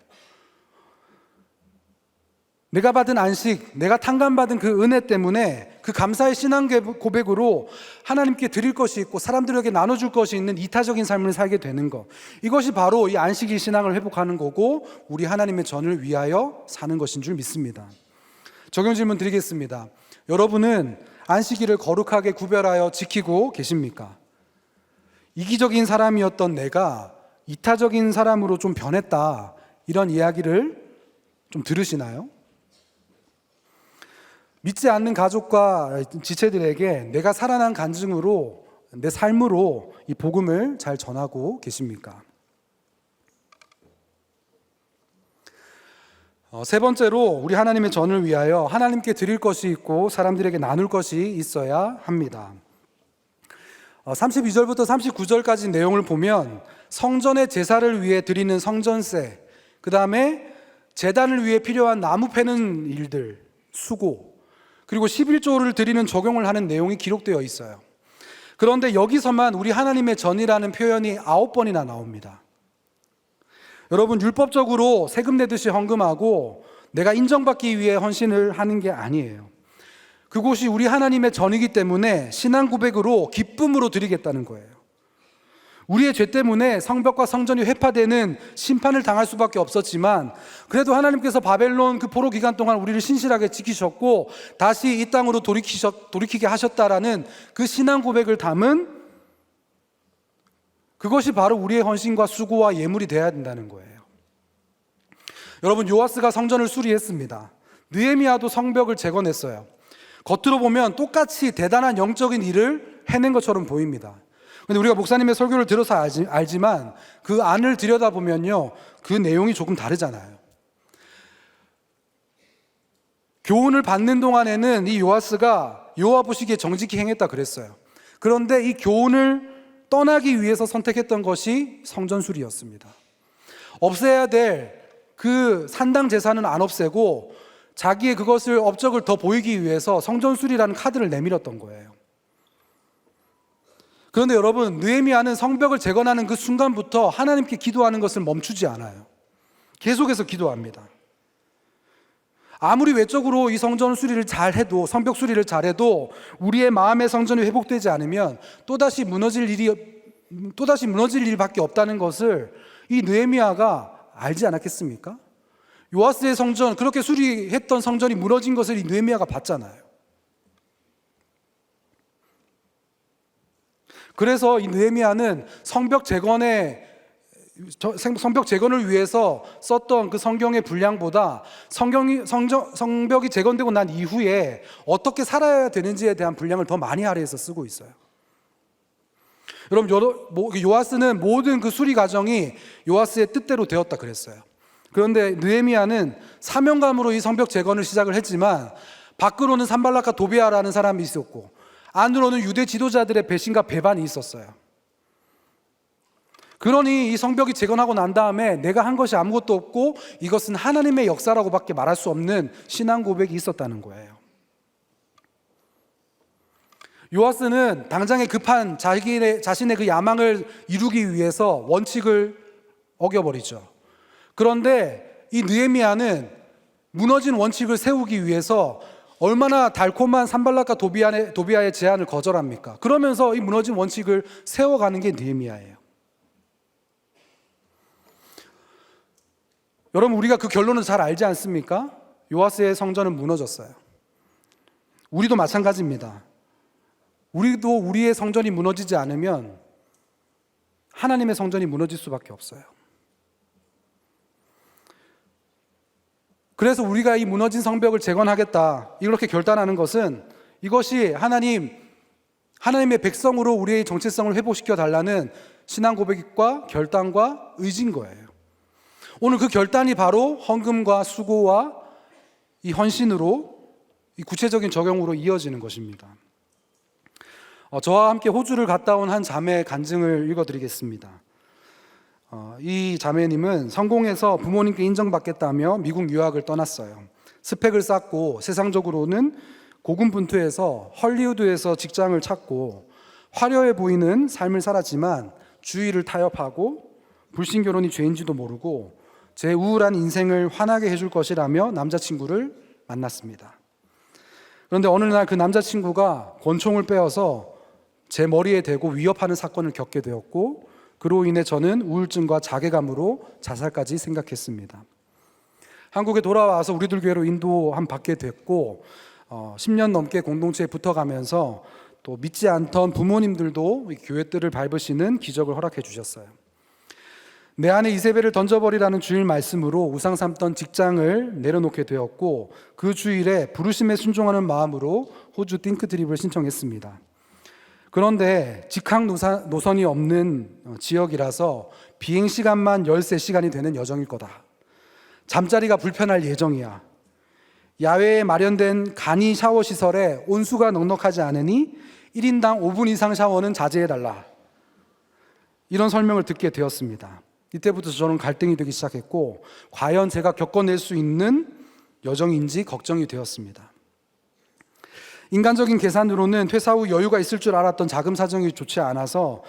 S1: 내가 받은 안식, 내가 탕감받은 그 은혜 때문에 그 감사의 신앙 고백으로 하나님께 드릴 것이 있고 사람들에게 나눠줄 것이 있는 이타적인 삶을 살게 되는 것, 이것이 바로 이 안식일 신앙을 회복하는 거고 우리 하나님의 전을 위하여 사는 것인 줄 믿습니다. 적용 질문 드리겠습니다. 여러분은 안식일을 거룩하게 구별하여 지키고 계십니까? 이기적인 사람이었던 내가 이타적인 사람으로 좀 변했다, 이런 이야기를 좀 들으시나요? 믿지 않는 가족과 지체들에게 내가 살아난 간증으로, 내 삶으로 이 복음을 잘 전하고 계십니까? 세 번째로, 우리 하나님의 전을 위하여 하나님께 드릴 것이 있고 사람들에게 나눌 것이 있어야 합니다. 32절부터 39절까지 내용을 보면 성전의 제사를 위해 드리는 성전세, 그 다음에 제단을 위해 필요한 나무 패는 일들, 수고, 그리고 11조를 드리는 적용을 하는 내용이 기록되어 있어요. 그런데 여기서만 우리 하나님의 전이라는 표현이 9번이나 나옵니다. 여러분, 율법적으로 세금 내듯이 헌금하고 내가 인정받기 위해 헌신을 하는 게 아니에요. 그곳이 우리 하나님의 전이기 때문에 신앙 고백으로 기쁨으로 드리겠다는 거예요. 우리의 죄 때문에 성벽과 성전이 회파되는 심판을 당할 수밖에 없었지만, 그래도 하나님께서 바벨론 그 포로 기간 동안 우리를 신실하게 지키셨고 다시 이 땅으로 돌이키게 하셨다라는 그 신앙 고백을 담은, 그것이 바로 우리의 헌신과 수고와 예물이 되어야 된다는 거예요. 여러분, 요아스가 성전을 수리했습니다. 느헤미야도 성벽을 재건했어요. 겉으로 보면 똑같이 대단한 영적인 일을 해낸 것처럼 보입니다. 근데 우리가 목사님의 설교를 들어서 알지만 그 안을 들여다보면요, 그 내용이 조금 다르잖아요. 교훈을 받는 동안에는 이 요아스가 여호와 보시기에 정직히 행했다 그랬어요. 그런데 이 교훈을 떠나기 위해서 선택했던 것이 성전수리였습니다. 없애야 될 그 산당 제사는 안 없애고 자기의 그것을 업적을 더 보이기 위해서 성전수리라는 카드를 내밀었던 거예요. 그런데 여러분, 느헤미야는 성벽을 재건하는 그 순간부터 하나님께 기도하는 것을 멈추지 않아요. 계속해서 기도합니다. 아무리 외적으로 이 성전 수리를 잘해도, 성벽 수리를 잘해도 우리의 마음의 성전이 회복되지 않으면 또다시 무너질 일밖에 없다는 것을 이 느헤미야가 알지 않았겠습니까? 요아스의 성전, 그렇게 수리했던 성전이 무너진 것을 이 느헤미야가 봤잖아요. 그래서 이 느헤미야는 성벽 재건을 위해서 썼던 그 성경의 분량보다 성벽이 재건되고 난 이후에 어떻게 살아야 되는지에 대한 분량을 더 많이 할애해서 쓰고 있어요. 여러분, 요아스는 모든 그 수리 과정이 요아스의 뜻대로 되었다 그랬어요. 그런데 느헤미야는 사명감으로 이 성벽 재건을 시작을 했지만 밖으로는 산발락과 도비아라는 사람이 있었고 안으로는 유대 지도자들의 배신과 배반이 있었어요. 그러니 이 성벽이 재건하고 난 다음에 내가 한 것이 아무것도 없고 이것은 하나님의 역사라고밖에 말할 수 없는 신앙 고백이 있었다는 거예요. 요아스는 당장에 급한 자신의 그 야망을 이루기 위해서 원칙을 어겨버리죠. 그런데 이 느헤미야는 무너진 원칙을 세우기 위해서 얼마나 달콤한 산발락과 도비아의 제안을 거절합니까? 그러면서 이 무너진 원칙을 세워가는 게 느헤미야예요. 여러분, 우리가 그 결론을 잘 알지 않습니까? 요아스의 성전은 무너졌어요. 우리도 마찬가지입니다. 우리도 우리의 성전이 무너지지 않으면 하나님의 성전이 무너질 수밖에 없어요. 그래서 우리가 이 무너진 성벽을 재건하겠다, 이렇게 결단하는 것은 이것이 하나님의 백성으로 우리의 정체성을 회복시켜 달라는 신앙 고백과 결단과 의지인 거예요. 오늘 그 결단이 바로 헌금과 수고와 이 헌신으로, 이 구체적인 적용으로 이어지는 것입니다. 저와 함께 호주를 갔다 온 한 자매의 간증을 읽어드리겠습니다. 이 자매님은 성공해서 부모님께 인정받겠다며 미국 유학을 떠났어요. 스펙을 쌓고 세상적으로는 고군분투해서 헐리우드에서 직장을 찾고 화려해 보이는 삶을 살았지만 주위를 타협하고 불신결혼이 죄인지도 모르고 제 우울한 인생을 환하게 해줄 것이라며 남자친구를 만났습니다. 그런데 어느 날 그 남자친구가 권총을 빼어서 제 머리에 대고 위협하는 사건을 겪게 되었고, 그로 인해 저는 우울증과 자괴감으로 자살까지 생각했습니다. 한국에 돌아와서 우리들 교회로 인도함 받게 됐고 10년 넘게 공동체에 붙어가면서 또 믿지 않던 부모님들도 이 교회 뜰을 밟으시는 기적을 허락해 주셨어요. 내 안에 이세벨을 던져버리라는 주일 말씀으로 우상 삼던 직장을 내려놓게 되었고, 그 주일에 부르심에 순종하는 마음으로 호주 띵크트립을 신청했습니다. 그런데 직항 노선이 없는 지역이라서 비행시간만 13시간이 되는 여정일 거다. 잠자리가 불편할 예정이야. 야외에 마련된 간이 샤워 시설에 온수가 넉넉하지 않으니 1인당 5분 이상 샤워는 자제해달라. 이런 설명을 듣게 되었습니다. 이때부터 저는 갈등이 되기 시작했고, 과연 제가 겪어낼 수 있는 여정인지 걱정이 되었습니다. 인간적인 계산으로는 퇴사 후 여유가 있을 줄 알았던 자금 사정이 좋지 않아서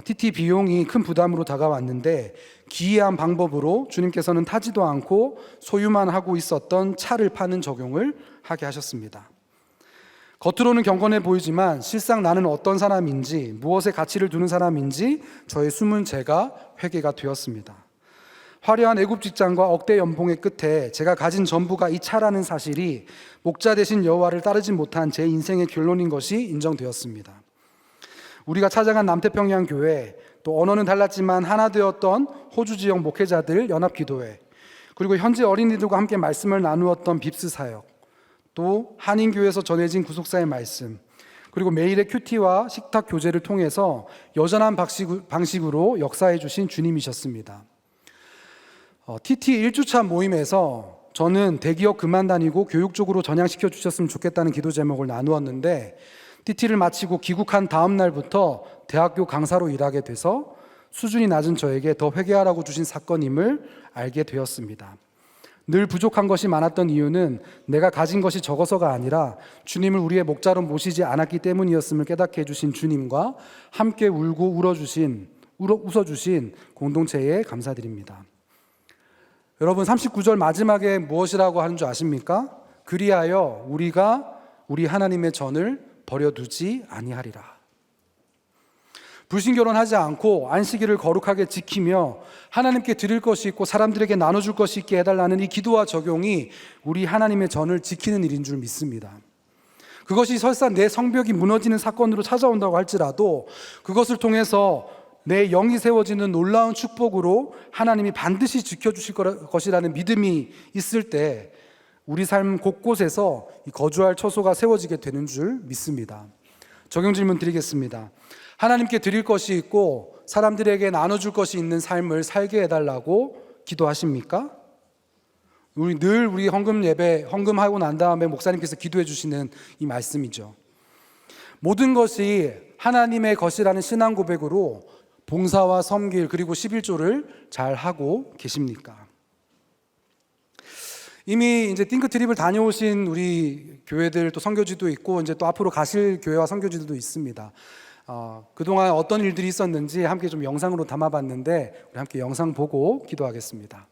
S1: TT 비용이 큰 부담으로 다가왔는데, 기이한 방법으로 주님께서는 타지도 않고 소유만 하고 있었던 차를 파는 적용을 하게 하셨습니다. 겉으로는 경건해 보이지만 실상 나는 어떤 사람인지, 무엇에 가치를 두는 사람인지 저의 숨은 죄가 회개가 되었습니다. 화려한 애굽 직장과 억대 연봉의 끝에 제가 가진 전부가 이 차라는 사실이 목자 되신 여호와를 따르지 못한 제 인생의 결론인 것이 인정되었습니다. 우리가 찾아간 남태평양 교회, 또 언어는 달랐지만 하나 되었던 호주 지역 목회자들 연합기도회, 그리고 현지 어린이들과 함께 말씀을 나누었던 빕스 사역, 또 한인교회에서 전해진 구속사의 말씀, 그리고 매일의 큐티와 식탁 교제를 통해서 여전한 방식으로 역사해 주신 주님이셨습니다. TT 1주차 모임에서 저는 대기업 그만 다니고 교육 쪽으로 전향시켜 주셨으면 좋겠다는 기도 제목을 나누었는데, TT를 마치고 귀국한 다음 날부터 대학교 강사로 일하게 돼서 수준이 낮은 저에게 더 회개하라고 주신 사건임을 알게 되었습니다. 늘 부족한 것이 많았던 이유는 내가 가진 것이 적어서가 아니라 주님을 우리의 목자로 모시지 않았기 때문이었음을 깨닫게 해주신 주님과 함께 울고 웃어주신 공동체에 감사드립니다. 여러분, 39절 마지막에 무엇이라고 하는 줄 아십니까? 그리하여 우리가 우리 하나님의 전을 버려두지 아니하리라. 불신결혼하지 않고 안식일을 거룩하게 지키며 하나님께 드릴 것이 있고 사람들에게 나눠줄 것이 있게 해달라는 이 기도와 적용이 우리 하나님의 전을 지키는 일인 줄 믿습니다. 그것이 설사 내 성벽이 무너지는 사건으로 찾아온다고 할지라도 그것을 통해서 내 영이 세워지는 놀라운 축복으로 하나님이 반드시 지켜주실 것이라는 믿음이 있을 때 우리 삶 곳곳에서 거주할 처소가 세워지게 되는 줄 믿습니다. 적용 질문 드리겠습니다. 하나님께 드릴 것이 있고 사람들에게 나눠줄 것이 있는 삶을 살게 해달라고 기도하십니까? 우리 헌금 예배, 헌금하고 난 다음에 목사님께서 기도해 주시는 이 말씀이죠. 모든 것이 하나님의 것이라는 신앙 고백으로 봉사와 섬길 그리고 11조를 잘 하고 계십니까? 이미 이제 띵크트립을 다녀오신 우리 교회들 또 선교지도 있고 이제 또 앞으로 가실 교회와 선교지들도 있습니다. 그동안 어떤 일들이 있었는지 함께 좀 영상으로 담아봤는데 우리 함께 영상 보고 기도하겠습니다.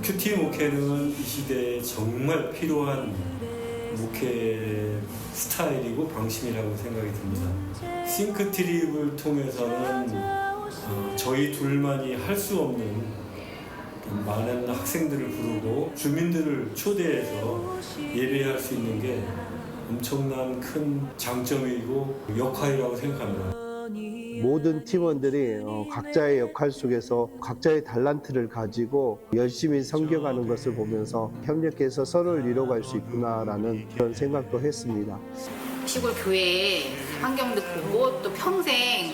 S2: 큐티 목회는 이 시대에 정말 필요한 목회 스타일이고 방식이라고 생각이 듭니다. 싱크트립을 통해서는 저희 둘만이 할 수 없는 많은 학생들을 부르고 주민들을 초대해서 예배할 수 있는 게 엄청난 큰 장점이고 역할이라고 생각합니다.
S3: 모든 팀원들이 각자의 역할 속에서 각자의 달란트를 가지고 열심히 섬겨가는 것을 보면서 협력해서 서로를 이뤄갈 수 있구나라는 그런 생각도 했습니다.
S4: 시골 교회의 환경도 보고 또 평생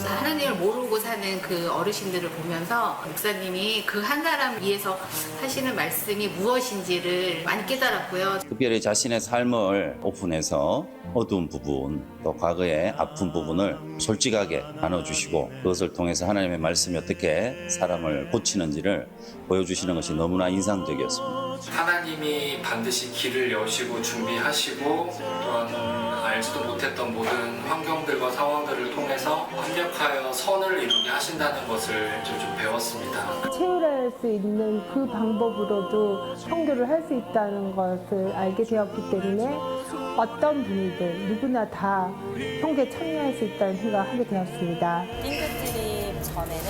S4: 하나님을 모르고 사는 그 어르신들을 보면서 목사님이 그 한 사람 위해서 하시는 말씀이 무엇인지를 많이 깨달았고요.
S5: 특별히 자신의 삶을 오픈해서 어두운 부분, 또 과거의 아픈 부분을 솔직하게 나눠주시고 그것을 통해서 하나님의 말씀이 어떻게 사람을 고치는지를 보여주시는 것이 너무나 인상적이었습니다.
S6: 하나님이 반드시 길을 여시고 준비하시고 또한 알지도 못했던 모든 환경들과 상황들을 통해서 완벽하여 선을 이루게 하신다는 것을 좀 배웠습니다.
S7: 체휼할 수 있는 그 방법으로도 선교를 할 수 있다는 것을 알게 되었기 때문에 어떤 분이든 누구나 다 선교에 참여할 수 있다는 생각을 하게 되었습니다.
S8: 띵크트립 전에는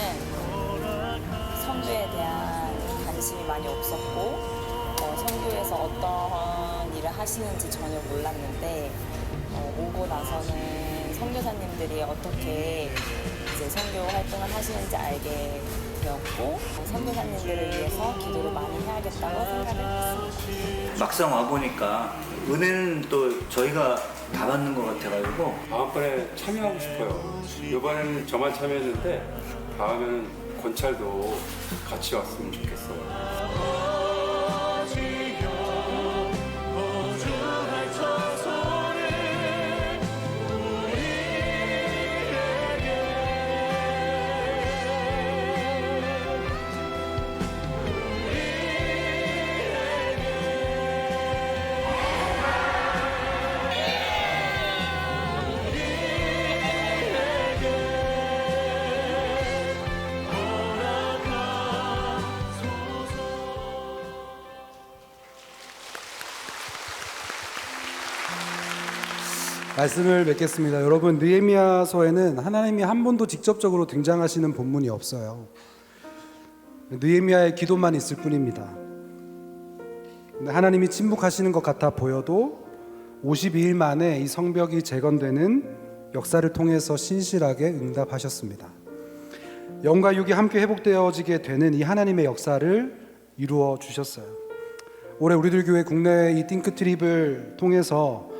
S8: 선교에 대한 관심이 많이 없었고 선교에서 어떤 일을 하시는지 전혀 몰랐는데 오고 나서는 선교사님들이 어떻게 이제 선교 활동을 하시는지 알게 되었고 선교사님들을 위해서 기도를 많이 해야겠다고 생각을 했습니다.
S9: 막상 와보니까 은혜는 또 저희가 다 받는 것 같아가지고
S10: 다음번에 참여하고 싶어요. 이번에는 저만 참여했는데 다음에는 권찰도 같이 왔으면 좋겠어요.
S1: 말씀을 맺겠습니다. 여러분, 느헤미야서에는 하나님이 한 번도 직접적으로 등장하시는 본문이 없어요. 느헤미야의 기도만 있을 뿐입니다. 근데 하나님이 침묵하시는 것 같아 보여도 52일 만에 이 성벽이 재건되는 역사를 통해서 신실하게 응답하셨습니다. 영과 육이 함께 회복되어지게 되는 이 하나님의 역사를 이루어 주셨어요. 올해 우리들 교회 국내외 이 띵크트립을 통해서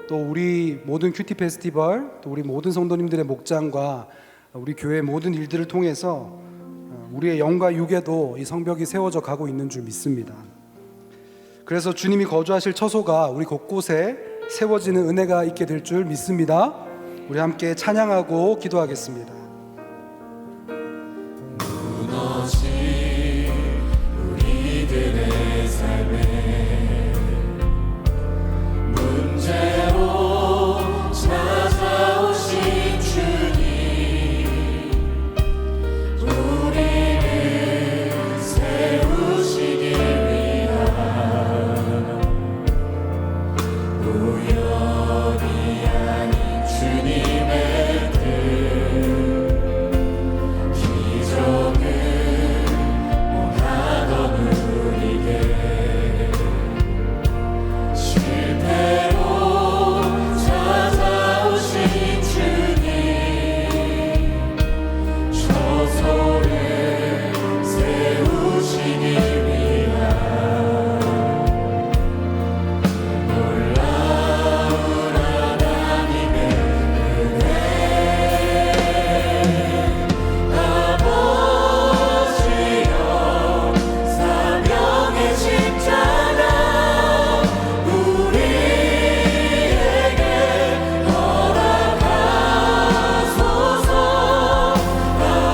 S1: 또 우리 모든 큐티 페스티벌, 또 우리 모든 성도님들의 목장과 우리 교회의 모든 일들을 통해서 우리의 영과 육에도 이 성벽이 세워져 가고 있는 줄 믿습니다. 그래서 주님이 거주하실 처소가 우리 곳곳에 세워지는 은혜가 있게 될 줄 믿습니다. 우리 함께 찬양하고 기도하겠습니다.
S11: 무너진 우리들의 삶에 문제로 찾아오신 주님, 우리를 세우시기 위한 우연이 아닌 주님의 뜻, 기적을 원하던 우리에게 실패로 찾아오신 주님, 처소를 세우시기 위한 놀라운 하나님의 은혜, 아버지여 사명의 십자가 우리에게 허락하소서.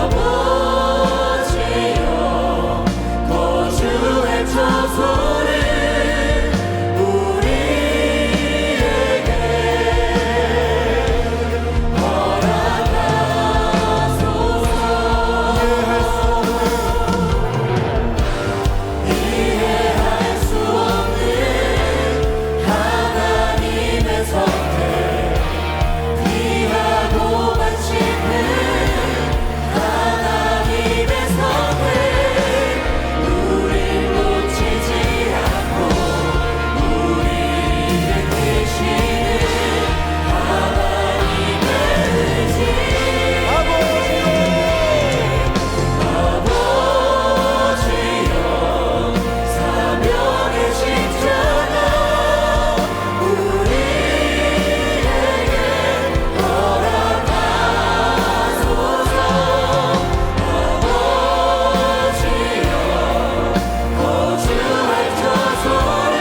S11: 아버지여 거주의 처소를 우리에게 이해할 수 없는 하나님의 선택, 귀하고 가치는 하나님의 선택, 우릴 놓치지 않고 우리를 계시는 하나님의 의지. 아버지여 사명의 십자가 우리에게 허락하소서. 아버지여 거주할 처소를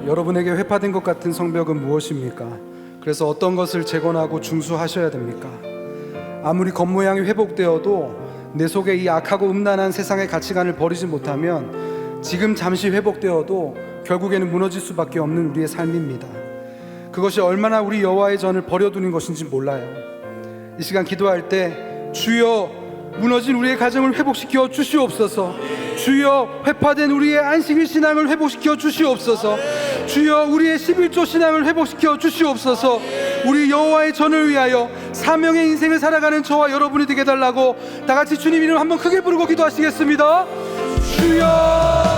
S1: 여러분에게 회파된 것 같은 성벽은 무엇입니까? 그래서 어떤 것을 재건하고 중수하셔야 됩니까? 아무리 겉모양이 회복되어도 내 속에 이 악하고 음란한 세상의 가치관을 버리지 못하면 지금 잠시 회복되어도 결국에는 무너질 수밖에 없는 우리의 삶입니다. 그것이 얼마나 우리 여호와의 전을 버려두는 것인지 몰라요. 이 시간 기도할 때 주여 무너진 우리의 가정을 회복시켜 주시옵소서. 주여 회파된 우리의 안식일 신앙을 회복시켜 주시옵소서. 주여 우리의 11조 신앙을 회복시켜 주시옵소서. 우리 여호와의 전을 위하여 사명의 인생을 살아가는 저와 여러분이 되게 해달라고 다 같이 주님 이름 한번 크게 부르고 기도하시겠습니다. 주여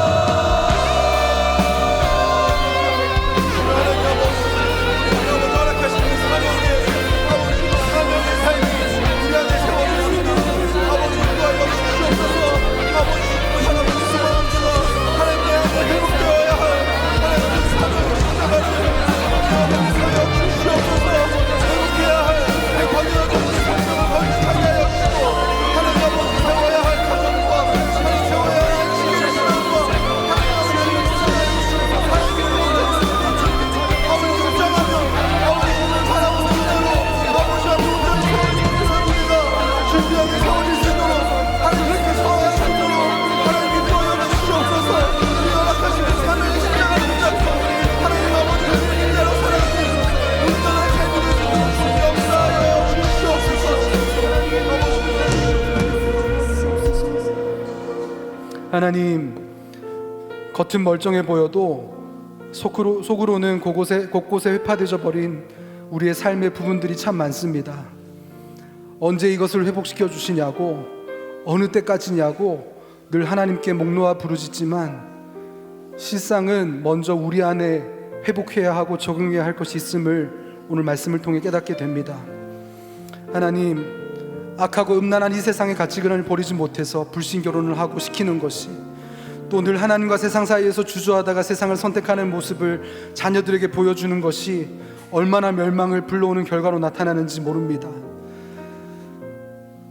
S1: 하나님, 겉은 멀쩡해 보여도 속으로는 곳곳에 회파되어 버린 우리의 삶의 부분들이 참 많습니다. 언제 이것을 회복시켜 주시냐고, 어느 때까지냐고 늘 하나님께 목 놓아 부르짖지만 실상은 먼저 우리 안에 회복해야 하고 적응해야 할 것이 있음을 오늘 말씀을 통해 깨닫게 됩니다. 하나님, 악하고 음란한 이 세상의 가치관을 버리지 못해서 불신결혼을 하고 시키는 것이, 또 늘 하나님과 세상 사이에서 주저하다가 세상을 선택하는 모습을 자녀들에게 보여주는 것이 얼마나 멸망을 불러오는 결과로 나타나는지 모릅니다.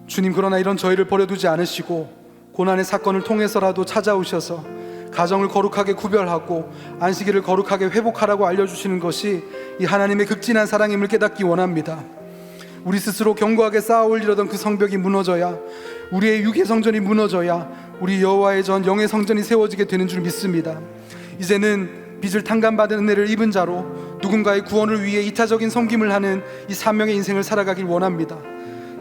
S1: 주님, 그러나 이런 저희를 버려두지 않으시고 고난의 사건을 통해서라도 찾아오셔서 가정을 거룩하게 구별하고 안식일을 거룩하게 회복하라고 알려주시는 것이 이 하나님의 극진한 사랑임을 깨닫기 원합니다. 우리 스스로 견고하게 쌓아올리려던 그 성벽이 무너져야, 우리의 육의 성전이 무너져야 우리 여호와의 전 영의 성전이 세워지게 되는 줄 믿습니다. 이제는 빚을 탕감받은 은혜를 입은 자로 누군가의 구원을 위해 이타적인 섬김을 하는 이 사명의 인생을 살아가길 원합니다.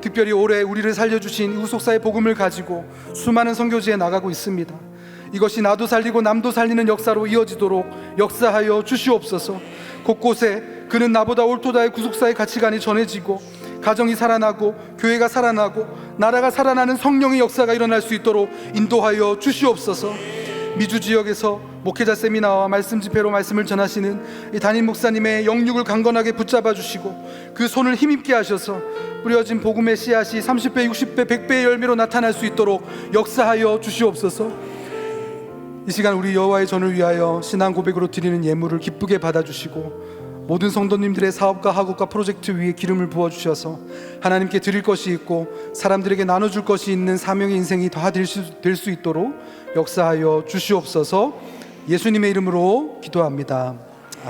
S1: 특별히 올해 우리를 살려주신 후속사의 복음을 가지고 수많은 선교지에 나가고 있습니다. 이것이 나도 살리고 남도 살리는 역사로 이어지도록 역사하여 주시옵소서. 곳곳에 그는 나보다 옳도다의 구속사의 가치관이 전해지고 가정이 살아나고 교회가 살아나고 나라가 살아나는 성령의 역사가 일어날 수 있도록 인도하여 주시옵소서. 미주 지역에서 목회자 세미나와 말씀 집회로 말씀을 전하시는 이 담임 목사님의 영육을 강건하게 붙잡아 주시고 그 손을 힘있게 하셔서 뿌려진 복음의 씨앗이 30배, 60배, 100배의 열매로 나타날 수 있도록 역사하여 주시옵소서. 이 시간 우리 여호와의 전을 위하여 신앙 고백으로 드리는 예물을 기쁘게 받아주시고 모든 성도님들의 사업과 학업과 프로젝트 위에 기름을 부어주셔서 하나님께 드릴 것이 있고 사람들에게 나눠줄 것이 있는 사명의 인생이 다 될 수 있도록 역사하여 주시옵소서. 예수님의 이름으로 기도합니다.